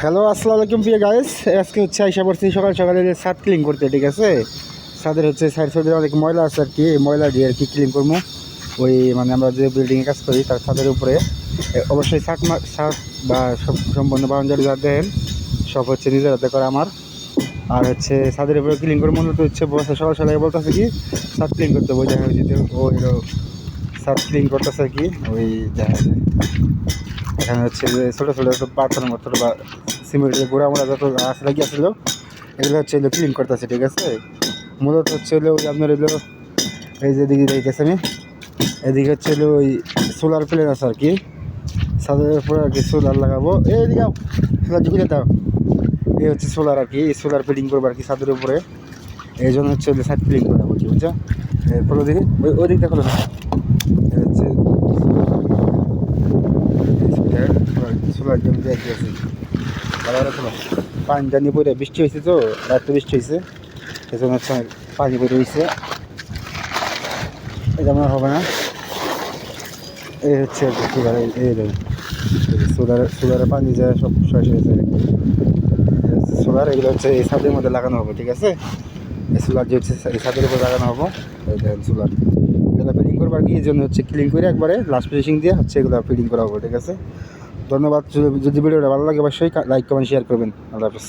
Hello, আসসালামু আলাইকুম প্রিয় গাইস। আজকে হচ্ছে আইসা পড়ছি সকাল সকালে ছাদ ক্লিন করতে, ঠিক আছে। ছাদের হচ্ছে সাইড সাইডে অনেক ময়লা আছে আর কি, এই ময়লা দিয়ে আর কি ক্লিন করবো। ওই মানে আমরা যে বিল্ডিংয়ে কাজ করি তার ছাদের উপরে অবশ্যই ছাদ বা সম্পূর্ণ বাউন্ডারি যা দেন সব হচ্ছে নিজের হাতে করা আমার। আর হচ্ছে ছাদের উপরে ক্লিন করে মূলত হচ্ছে সকাল সকালে বলতেছে কি ছাদ ক্লিন করতে হবে, ওই দেখা যেতে ওই ছাদ ক্লিন করতেছে আর কি। ওই দেখা যায় এখানে হচ্ছে যে ছোটো ছোটো পাথর মতো বা সিমেন্টের গোড়া মোড়া যত গাছ লাগিয়েছিল এগুলো হচ্ছে ক্লিন করতেছে, ঠিক আছে। মূলত হচ্ছে ওই আপনার এই যে দিকে দেখতেছে আমি এদিকে হচ্ছে ওই সোলার প্লেন আছে আর কি, ছাদের উপরে আর কি সোলার লাগাবো। এইদিকে সোলার ঢুকে দাও, এই হচ্ছে সোলার আর কি, এই সোলার ফিটিং করবো আর কি ছাদের উপরে। এই জন্য হচ্ছে ছাদ ক্লিন করা বলছি, বুঝছো। খোলো দিকে ওই দিকটা খোলো না, হচ্ছে সোলার জমি দিয়ে আছে ভালো খোলো। পানি টানি পরে বৃষ্টি হয়েছে তো, রাত বৃষ্টি হয়েছে এই জন্য হচ্ছে পানি পরে হয়েছে, এটা মনে হবে না। এই হচ্ছে সোলার, এই সোলারের পানি যায় সব শেষ হয়েছে। সোলার এগুলো হচ্ছে এই ছাদের মধ্যে লাগানো হবে, ঠিক আছে। এই সোলার যে হচ্ছে এই ছাদের উপরে লাগানো হবো, এই দেখেন সোলার এগুলো ফিটিং করবো আর কি। এই জন্য হচ্ছে ক্লিন করে একবারে লাস্ট ফিনিশিং দিয়ে হচ্ছে এগুলো ফিটিং করা হবে, ঠিক আছে। ধন্যবাদ। যদি ভিডিওটা ভালো লাগে অবশ্যই লাইক কমেন্ট শেয়ার করবেন। আল্লাহ হাফেজ।